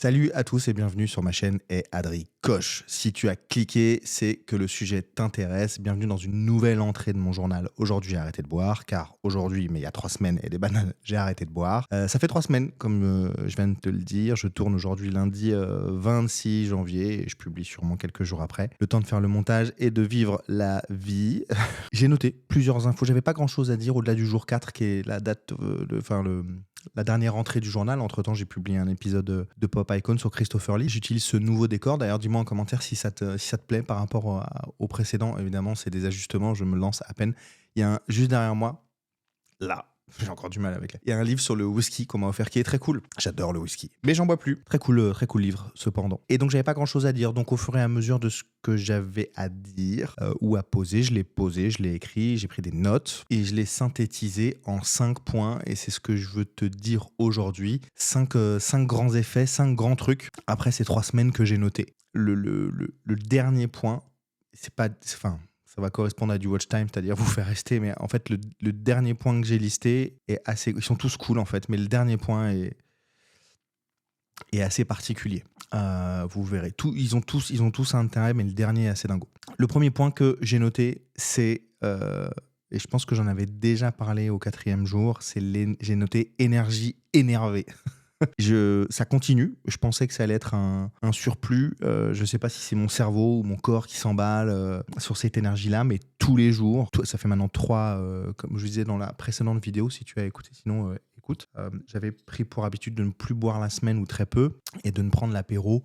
Salut à tous et bienvenue sur ma chaîne et Adri Coche. Si tu as cliqué, c'est que le sujet t'intéresse. Bienvenue dans une nouvelle entrée de mon journal. Aujourd'hui, j'ai arrêté de boire, car aujourd'hui, mais il y a 3 semaines et des bananes, j'ai arrêté de boire. Ça fait 3 semaines, comme je viens de te le dire. Je tourne aujourd'hui lundi 26 janvier et je publie sûrement quelques jours après. Le temps de faire le montage et de vivre la vie. J'ai noté plusieurs infos. J'avais pas grand chose à dire au-delà du jour 4, qui est la date, la dernière entrée du journal. Entre-temps, j'ai publié un épisode de Pop Icon sur Christopher Lee. J'utilise ce nouveau décor. D'ailleurs, dis-moi en commentaire si ça te plaît par rapport au précédent. Évidemment, c'est des ajustements. Je me lance à peine. Il y a juste derrière moi, là, j'ai encore du mal avec là. Il y a un livre sur le whisky qu'on m'a offert qui est très cool. J'adore le whisky. Mais j'en bois plus. Très cool livre, cependant. Et donc, j'avais pas grand chose à dire. Donc, au fur et à mesure de ce que j'avais à dire ou à poser, je l'ai écrit, j'ai pris des notes et je l'ai synthétisé en 5 points. Et c'est ce que je veux te dire aujourd'hui. 5 grands effets, 5 grands trucs après ces 3 semaines que j'ai notés. Le dernier point, ça va correspondre à du watch time, c'est-à-dire vous faire rester. Mais en fait, le dernier point que j'ai listé est assez... Ils sont tous cool, en fait, mais le dernier point est assez particulier. Vous verrez. Ils ont tous un intérêt, mais le dernier est assez dingo. Le premier point que j'ai noté, c'est... et je pense que j'en avais déjà parlé au 4e jour, j'ai noté énergie énervée. Ça continue. Je pensais que ça allait être un surplus. Je ne sais pas si c'est mon cerveau ou mon corps qui s'emballe sur cette énergie-là, mais tous les jours, ça fait maintenant 3, comme je disais dans la précédente vidéo, si tu as écouté, sinon écoute. J'avais pris pour habitude de ne plus boire la semaine ou très peu et de ne prendre l'apéro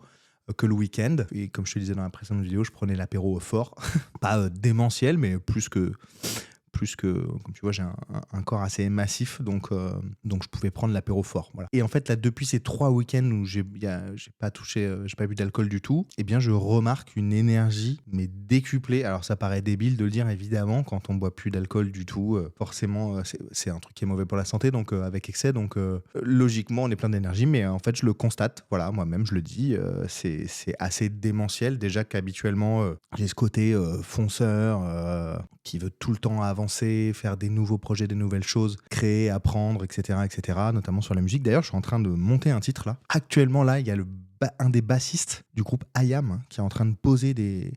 que le week-end. Et comme je te disais dans la précédente vidéo, je prenais l'apéro fort. Pas démentiel, mais plus que, comme tu vois, j'ai un corps assez massif, donc je pouvais prendre l'apéro fort. Voilà. Et en fait, là, depuis ces 3 week-ends où j'ai pas bu d'alcool du tout, eh bien, je remarque une énergie, mais décuplée. Alors, ça paraît débile de le dire, évidemment, quand on boit plus d'alcool du tout. Forcément, c'est un truc qui est mauvais pour la santé, donc avec excès. Donc, logiquement, on est plein d'énergie, mais en fait, je le constate. Voilà, moi-même, je le dis. C'est assez démentiel. Déjà qu'habituellement, j'ai ce côté fonceur qui veut tout le temps avancer, faire des nouveaux projets, des nouvelles choses, créer, apprendre, etc., notamment sur la musique. D'ailleurs, je suis en train de monter un titre là. Actuellement, là, il y a un des bassistes du groupe IAM qui est en train de poser des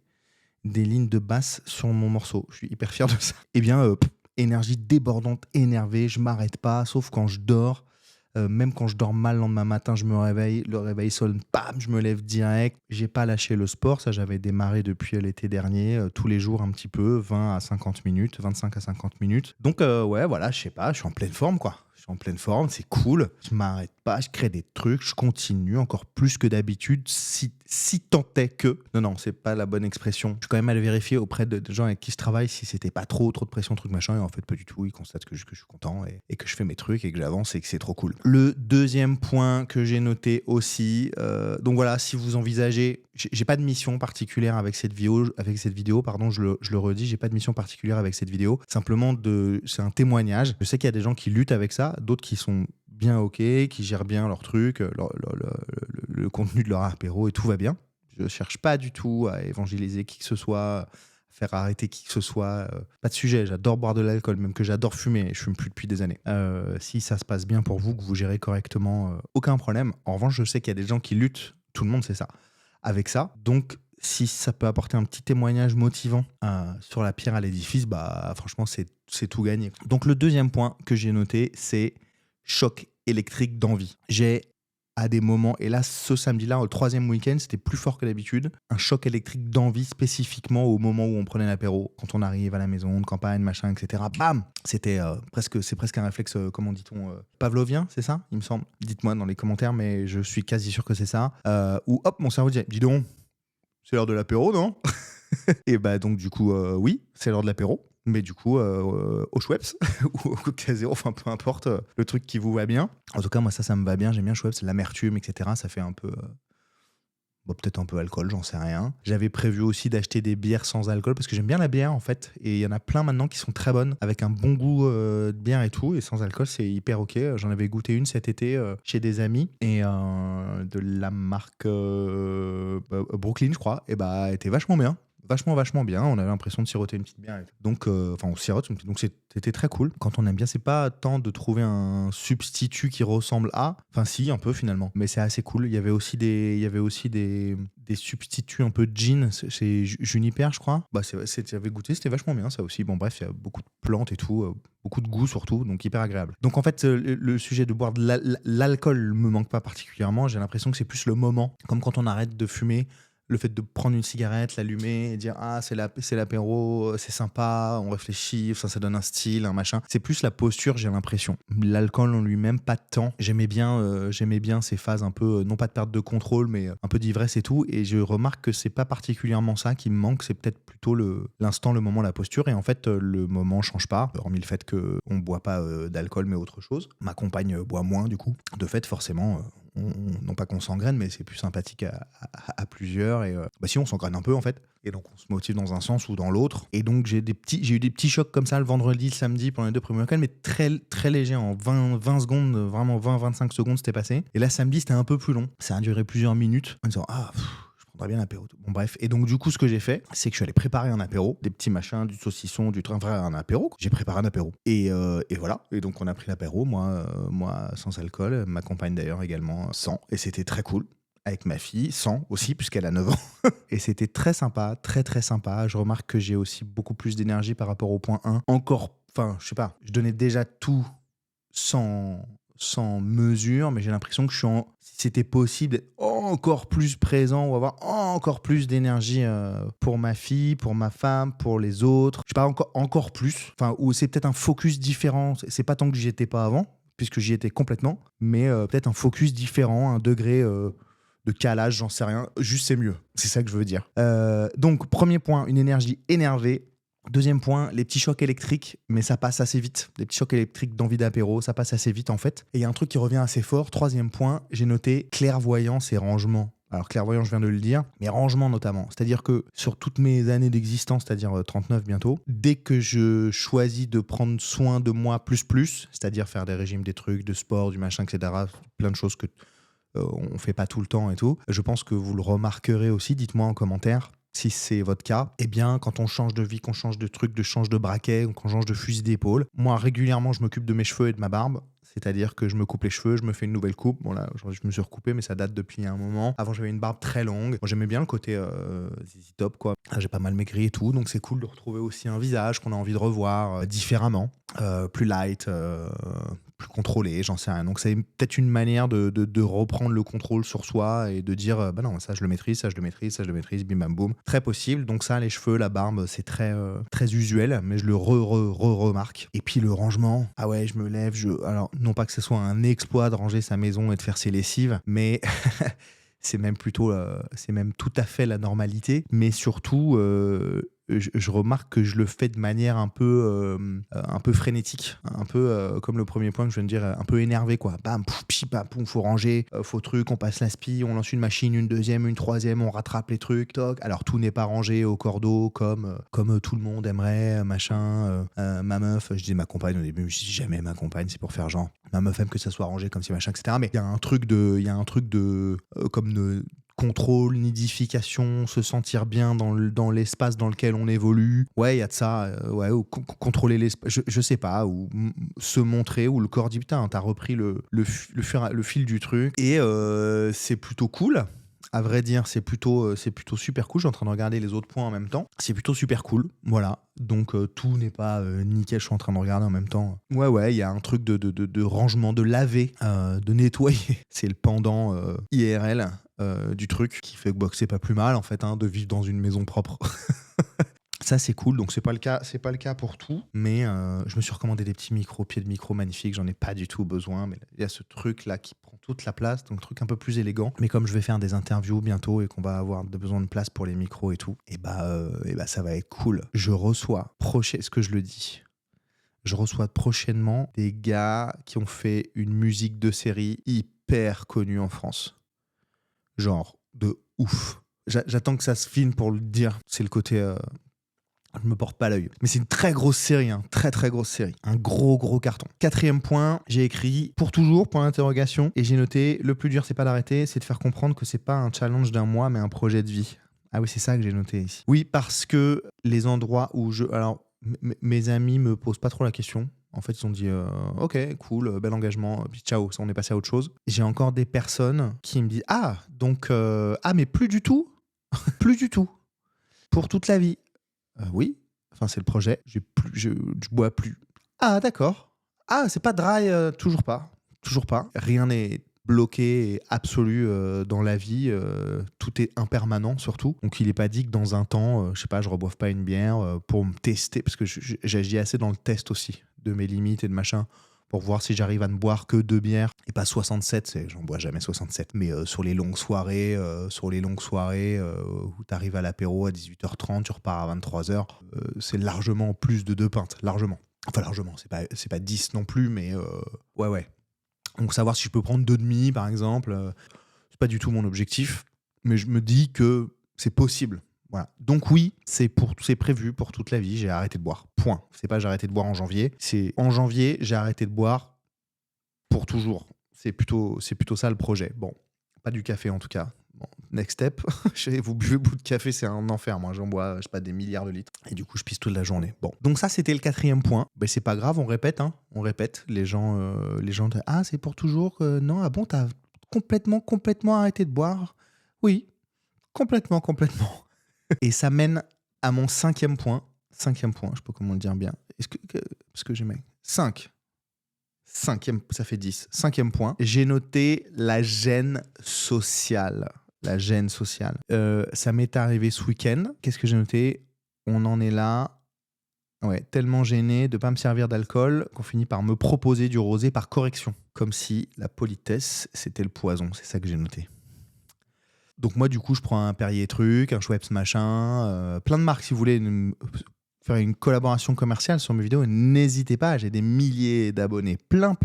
lignes de basse sur mon morceau. Je suis hyper fier de ça. Eh bien, énergie débordante, énervée, je m'arrête pas, sauf quand je dors. Même quand je dors mal le lendemain matin, je me réveille, le réveil sonne, bam, je me lève direct. J'ai pas lâché le sport, ça j'avais démarré depuis l'été dernier, tous les jours un petit peu, 20 à 50 minutes, 25 à 50 minutes. Donc ouais, voilà, je sais pas, je suis en pleine forme quoi. Je suis en pleine forme, c'est cool. Je m'arrête pas, je crée des trucs, je continue encore plus que d'habitude. Si tant est que... Non, c'est pas la bonne expression. Je suis quand même allé vérifier auprès de gens avec qui je travaille si c'était pas trop de pression, truc machin. Et en fait, pas du tout. Ils constatent que je suis content et que je fais mes trucs et que j'avance et que c'est trop cool. Le deuxième point que j'ai noté aussi... donc voilà, si vous envisagez... J'ai pas de mission particulière avec cette vidéo, pardon, je le redis, j'ai pas de mission particulière avec cette vidéo. Simplement, c'est un témoignage. Je sais qu'il y a des gens qui luttent avec ça, d'autres qui sont bien ok, qui gèrent bien leur truc, le contenu de leur apéro et tout va bien. Je cherche pas du tout à évangéliser qui que ce soit, à faire arrêter qui que ce soit. Pas de sujet, j'adore boire de l'alcool, même que j'adore fumer, je fume plus depuis des années. Si ça se passe bien pour vous, que vous gérez correctement, aucun problème. En revanche, je sais qu'il y a des gens qui luttent, tout le monde sait ça, avec ça. Donc, si ça peut apporter un petit témoignage motivant sur la pierre à l'édifice, bah franchement, c'est tout gagné. Donc, le deuxième point que j'ai noté, c'est choc électrique d'envie. J'ai à des moments, et là ce samedi-là, au 3e week-end, c'était plus fort que d'habitude, un choc électrique d'envie spécifiquement au moment où on prenait l'apéro, quand on arrive à la maison de campagne, machin, etc. Bam, c'est presque un réflexe, comment dit-on, pavlovien, c'est ça, il me semble. Dites-moi dans les commentaires, mais je suis quasi sûr que c'est ça. Où hop, mon cerveau dit, dis donc, c'est l'heure de l'apéro, non? Et bah donc du coup, oui, c'est l'heure de l'apéro. Mais du coup, au Schweppes ou au Coca Zéro, enfin peu importe, le truc qui vous va bien. En tout cas, moi ça me va bien, j'aime bien Schweppes, l'amertume, etc. Ça fait un peu... peut-être un peu alcool, j'en sais rien. J'avais prévu aussi d'acheter des bières sans alcool, parce que j'aime bien la bière en fait. Et il y en a plein maintenant qui sont très bonnes, avec un bon goût de bière et tout. Et sans alcool, c'est hyper ok. J'en avais goûté une cet été chez des amis, et de la marque Brooklyn, je crois. Et bah, elle était vachement bien. vachement bien. On avait l'impression de siroter une petite bière et tout. Donc, enfin, on sirote, donc c'était très cool. Quand on aime bien, c'est pas tant de trouver un substitut qui ressemble à. Enfin, si, un peu finalement. Mais c'est assez cool. Il y avait aussi des substituts un peu gin chez Juniper, je crois. Bah, j'avais goûté, c'était vachement bien ça aussi. Bon, bref, il y a beaucoup de plantes et tout, beaucoup de goût surtout, donc hyper agréable. Donc en fait, le sujet de boire de l'alcool me manque pas particulièrement. J'ai l'impression que c'est plus le moment, comme quand on arrête de fumer. Le fait de prendre une cigarette, l'allumer et dire ah c'est l'apéro, c'est sympa, on réfléchit, ça donne un style, un machin. C'est plus la posture, j'ai l'impression. L'alcool en lui-même pas tant. J'aimais bien ces phases un peu non pas de perte de contrôle mais un peu d'ivresse et tout. Et je remarque que c'est pas particulièrement ça qui me manque, c'est peut-être plutôt l'instant, le moment, la posture. Et en fait le moment change pas, hormis le fait que on boit pas d'alcool mais autre chose. Ma compagne boit moins du coup. De fait forcément. Non pas qu'on s'engraine, mais c'est plus sympathique à plusieurs. Et si on s'engraine un peu en fait. Et donc on se motive dans un sens ou dans l'autre. Et donc j'ai eu des petits chocs comme ça le vendredi, le samedi pendant les 2 premiers week-ends, mais très, très léger. En 20 secondes, vraiment 20-25 secondes, c'était passé. Et là, samedi, c'était un peu plus long. Ça a duré plusieurs minutes. En disant je prendrais bien l'apéro. Bon, bref. Et donc, du coup, ce que j'ai fait, c'est que je suis allé préparer un apéro, des petits machins, du saucisson, du train, enfin, un apéro. J'ai préparé un apéro. Et voilà. Et donc, on a pris l'apéro, moi sans alcool, ma compagne d'ailleurs également sans. Et c'était très cool. Avec ma fille, sans aussi, puisqu'elle a 9 ans. Et c'était très sympa, très très sympa. Je remarque que j'ai aussi beaucoup plus d'énergie par rapport au point 1. Enfin, je sais pas, je donnais déjà tout sans mesure, mais j'ai l'impression que si c'était possible, d'être encore plus présent ou avoir encore plus d'énergie pour ma fille, pour ma femme, pour les autres. Je sais pas, encore plus. Enfin, ou c'est peut-être un focus différent. C'est pas tant que j'y étais pas avant, puisque j'y étais complètement, mais peut-être un focus différent, un degré de calage, j'en sais rien. Juste, c'est mieux. C'est ça que je veux dire. Donc, premier point, une énergie énervée. Deuxième point, les petits chocs électriques, mais ça passe assez vite. Les petits chocs électriques d'envie d'apéro, ça passe assez vite en fait. Et il y a un truc qui revient assez fort. Troisième point, j'ai noté clairvoyance et rangement. Alors clairvoyance, je viens de le dire, mais rangement notamment. C'est-à-dire que sur toutes mes années d'existence, c'est-à-dire 39 bientôt, dès que je choisis de prendre soin de moi plus, c'est-à-dire faire des régimes, des trucs, de sport, du machin, etc., plein de choses que on fait pas tout le temps et tout, je pense que vous le remarquerez aussi. Dites-moi en commentaire si c'est votre cas. Eh bien, quand on change de vie, qu'on change de truc, change de braquet, ou qu'on change de fusil d'épaule, moi régulièrement je m'occupe de mes cheveux et de ma barbe. C'est-à-dire que je me coupe les cheveux, je me fais une nouvelle coupe. Bon là, je me suis recoupé, mais ça date depuis un moment. Avant, j'avais une barbe très longue. Bon, j'aimais bien le côté ZZ Top, quoi. J'ai pas mal maigri et tout, donc c'est cool de retrouver aussi un visage qu'on a envie de revoir différemment, plus light, plus contrôlé, j'en sais rien. Donc c'est peut-être une manière de reprendre le contrôle sur soi et de dire bah non, ça je le maîtrise, ça je le maîtrise, ça je le maîtrise, bim bam boum. Très possible. Donc ça, les cheveux, la barbe, c'est très usuel, mais je le remarque. Et puis le rangement, ah ouais, je me lève, alors non pas que ce soit un exploit de ranger sa maison et de faire ses lessives, mais c'est même tout à fait la normalité. Mais surtout, je remarque que je le fais de manière un peu frénétique, un peu comme le premier point que je viens de dire, un peu énervé, quoi. Bam, pouf, pi, bam, pouf, faut ranger, faut truc, on passe l'aspi, on lance une machine, une deuxième, une troisième, on rattrape les trucs, toc. Alors tout n'est pas rangé au cordeau comme tout le monde aimerait, machin. Ma meuf, je dis ma compagne au début, je dis jamais ma compagne, c'est pour faire genre. Ma meuf aime que ça soit rangé comme si machin, etc. Mais il y a un truc de comme de contrôle, nidification, se sentir bien dans l'espace dans lequel on évolue. Ouais, il y a de ça. Ouais, ou contrôler l'espace, je sais pas, ou se montrer, ou le corps dit putain, t'as repris le fil du truc. Et c'est plutôt cool. À vrai dire, c'est plutôt super cool. Je suis en train de regarder les autres points en même temps. C'est plutôt super cool. Voilà. Donc, tout n'est pas nickel. Je suis en train de regarder en même temps. Ouais, il y a un truc de rangement, de laver, de nettoyer. C'est le pendant IRL du truc qui fait que c'est pas plus mal, en fait, de vivre dans une maison propre. Ça, c'est cool. Donc, c'est pas le cas pour tout. Mais je me suis recommandé des petits pieds de micro magnifiques. J'en ai pas du tout besoin. Mais il y a ce truc-là qui prend toute la place. Donc, truc un peu plus élégant. Mais comme je vais faire des interviews bientôt et qu'on va avoir besoin de place pour les micros et tout, et bah, ça va être cool. Je reçois prochainement des gars qui ont fait une musique de série hyper connue en France. Genre, de ouf. J'attends que ça se filme pour le dire. C'est le côté... je me porte pas l'œil. Mais c'est une très grosse série, très très grosse série. Un gros carton. 4e point, j'ai écrit pour toujours, point d'interrogation. Et j'ai noté, le plus dur, c'est pas d'arrêter, c'est de faire comprendre que c'est pas un challenge d'un mois, mais un projet de vie. Ah oui, c'est ça que j'ai noté ici. Oui, parce que les endroits où je... Alors, mes amis me posent pas trop la question. En fait, ils ont dit ok, cool, bel engagement, puis ciao, ça, on est passé à autre chose. J'ai encore des personnes qui me disent ah, donc, ah, mais plus du tout, plus du tout, pour toute la vie. Oui, enfin, c'est le projet, je bois plus. Ah, d'accord. Ah, c'est pas dry, toujours pas. Toujours pas. Rien n'est bloqué et absolu dans la vie. Tout est impermanent surtout. Donc il n'est pas dit que dans un temps, je sais pas, je reboive pas une bière pour me tester, parce que j'agis assez dans le test aussi de mes limites et de machin, pour voir si j'arrive à ne boire que 2 bières et pas 67. J'en bois jamais 67. Mais sur les longues soirées, où tu arrives à l'apéro à 18h30, tu repars à 23h, c'est largement plus de 2 pintes. Largement. Enfin, largement. C'est pas 10 non plus, mais ouais. Donc savoir si je peux prendre 2,5 par exemple, c'est pas du tout mon objectif, mais je me dis que c'est possible. Voilà. Donc oui, c'est prévu pour toute la vie, j'ai arrêté de boire. Point. C'est pas j'ai arrêté de boire en janvier, c'est en janvier, j'ai arrêté de boire pour toujours. C'est plutôt ça le projet. Bon, pas du café en tout cas. Bon, next step, vous buvez bout de café, c'est un enfer. Moi, j'en bois, je sais pas, des milliards de litres. Et du coup, je pisse toute la journée. Bon, donc ça, c'était le 4e point. Ben, c'est pas grave, on répète, hein. On répète. Les gens, ah, c'est pour toujours. Non, ah bon, t'as complètement arrêté de boire. Oui, complètement. Et ça mène à mon 5e point. 5e point, je sais pas comment le dire bien. Parce que j'ai mis 5. 5e, ça fait 10. 5e point, j'ai noté la gêne sociale. La gêne sociale. Ça m'est arrivé ce week-end. Qu'est-ce que j'ai noté ? On en est là. Ouais, tellement gêné de ne pas me servir d'alcool qu'on finit par me proposer du rosé par correction. Comme si la politesse, c'était le poison. C'est ça que j'ai noté. Donc moi, du coup, je prends un Perrier truc, un Schweppes machin, plein de marques si vous voulez faire une collaboration commerciale sur mes vidéos. N'hésitez pas, j'ai des milliers d'abonnés. Plein.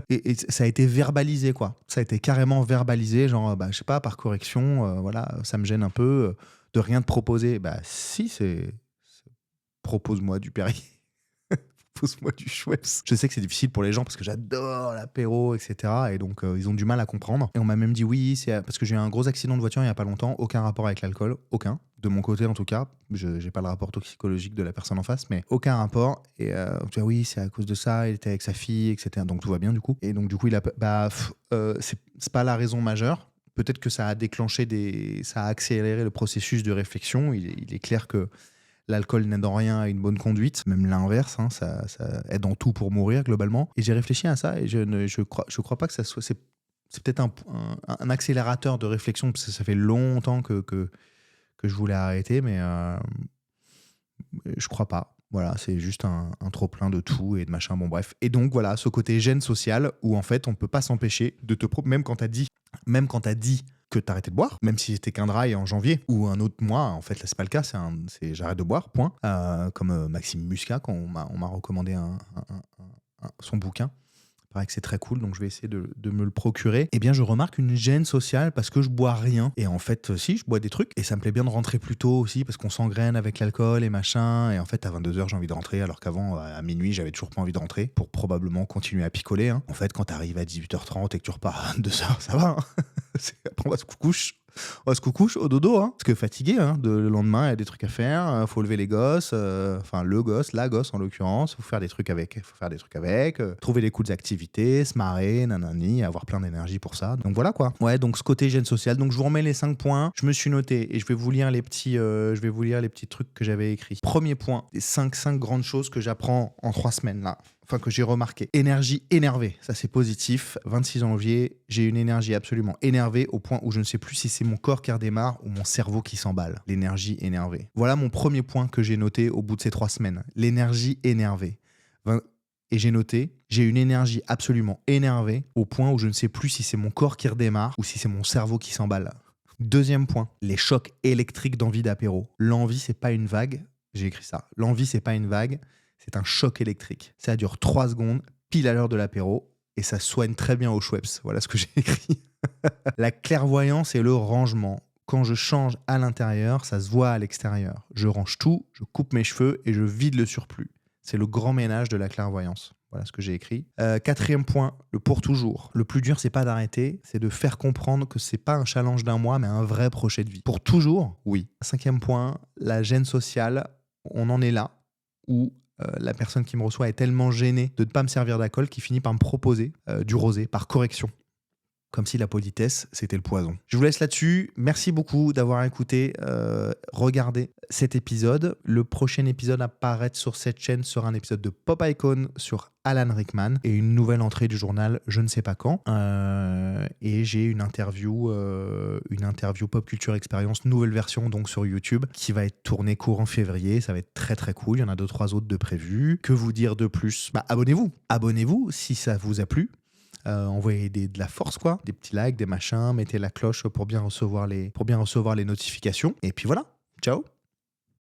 Et ça a été verbalisé, quoi. Ça a été carrément verbalisé, genre, je sais pas, par correction, voilà, ça me gêne un peu de rien te proposer. Bah si, propose-moi du Perrier. Propose-moi du Schweppes. Je sais que c'est difficile pour les gens parce que j'adore l'apéro, etc. Et donc, ils ont du mal à comprendre. Et on m'a même dit oui, c'est parce que j'ai eu un gros accident de voiture il y a pas longtemps. Aucun rapport avec l'alcool. Aucun. De mon côté, en tout cas. Je n'ai pas le rapport toxicologique de la personne en face, mais aucun rapport. Et tu vois, oui, c'est à cause de ça. Il était avec sa fille, etc. Donc, tout va bien, du coup. Et donc, du coup, c'est pas la raison majeure. Peut-être que ça a déclenché ça a accéléré le processus de réflexion. Il est clair que l'alcool n'aide en rien à une bonne conduite, même l'inverse, hein, ça aide en tout pour mourir globalement. Et j'ai réfléchi à ça et je crois pas que ça soit... C'est peut-être un accélérateur de réflexion, parce que ça fait longtemps que je voulais arrêter, mais je crois pas. Voilà, c'est juste un trop-plein de tout et de machin, bon bref. Et donc voilà, ce côté gêne sociale où en fait on peut pas s'empêcher de même quand t'as dit que t'arrêtais de boire, même si c'était qu'un dry en janvier ou un autre mois, en fait là c'est pas le cas, c'est j'arrête de boire, point. Comme Maxime Muscat, quand on m'a recommandé son bouquin. Il paraît que c'est très cool, donc je vais essayer de me le procurer. Eh bien, je remarque une gêne sociale parce que je bois rien. Et en fait, si, je bois des trucs. Et ça me plaît bien de rentrer plus tôt aussi parce qu'on s'engraine avec l'alcool et machin. Et en fait, à 22h, j'ai envie de rentrer, alors qu'avant, à minuit, j'avais toujours pas envie de rentrer pour probablement continuer à picoler. Hein. En fait, quand t'arrives à 18h30 et que tu repars à 22h, ça va. Hein. Après, on se couche au dodo, hein. Parce que fatigué, hein, le lendemain, il y a des trucs à faire, faut lever les gosses, enfin le gosse, la gosse en l'occurrence, faut faire des trucs avec, trouver des cool activités, se marrer, nanani, avoir plein d'énergie pour ça. Donc voilà quoi. Ouais, donc ce côté gêne sociale. Donc je vous remets les 5 points, je me suis noté et je vais vous lire les petits trucs que j'avais écrits. Premier point, les 5 grandes choses que j'apprends en 3 semaines là. Enfin, que j'ai remarqué. Énergie énervée, ça c'est positif. 26 janvier, j'ai une énergie absolument énervée au point où je ne sais plus si c'est mon corps qui redémarre ou mon cerveau qui s'emballe. L'énergie énervée. Voilà mon premier point que j'ai noté au bout de ces 3 semaines. L'énergie énervée. Et j'ai noté, j'ai une énergie absolument énervée au point où je ne sais plus si c'est mon corps qui redémarre ou si c'est mon cerveau qui s'emballe. Deuxième point, les chocs électriques d'envie d'apéro. L'envie, c'est pas une vague. J'ai écrit ça. L'envie, c'est pas une vague. C'est un choc électrique. Ça dure 3 secondes, pile à l'heure de l'apéro, et ça soigne très bien au Schweppes. Voilà ce que j'ai écrit. La clairvoyance et le rangement. Quand je change à l'intérieur, ça se voit à l'extérieur. Je range tout, je coupe mes cheveux et je vide le surplus. C'est le grand ménage de la clairvoyance. Voilà ce que j'ai écrit. Quatrième point, le pour toujours. Le plus dur, c'est pas d'arrêter, c'est de faire comprendre que c'est pas un challenge d'un mois, mais un vrai projet de vie. Pour toujours, oui. Cinquième point, la gêne sociale. On en est là où la personne qui me reçoit est tellement gênée de ne pas me servir d'alcool qu'il finit par me proposer du rosé par correction. Comme si la politesse, c'était le poison. Je vous laisse là-dessus. Merci beaucoup d'avoir écouté. Regardez cet épisode. Le prochain épisode à apparaître sur cette chaîne sera un épisode de Pop Icon sur Alan Rickman et une nouvelle entrée du journal, je ne sais pas quand. Et j'ai une interview Pop Culture Experience, nouvelle version donc sur YouTube, qui va être tournée courant février. Ça va être très très cool. Il y en a 2-3 autres de prévus. Que vous dire de plus ? Abonnez-vous. Abonnez-vous si ça vous a plu. Envoyez de la force, quoi, des petits likes, des machins, mettez la cloche pour bien recevoir les notifications. Et puis voilà, ciao.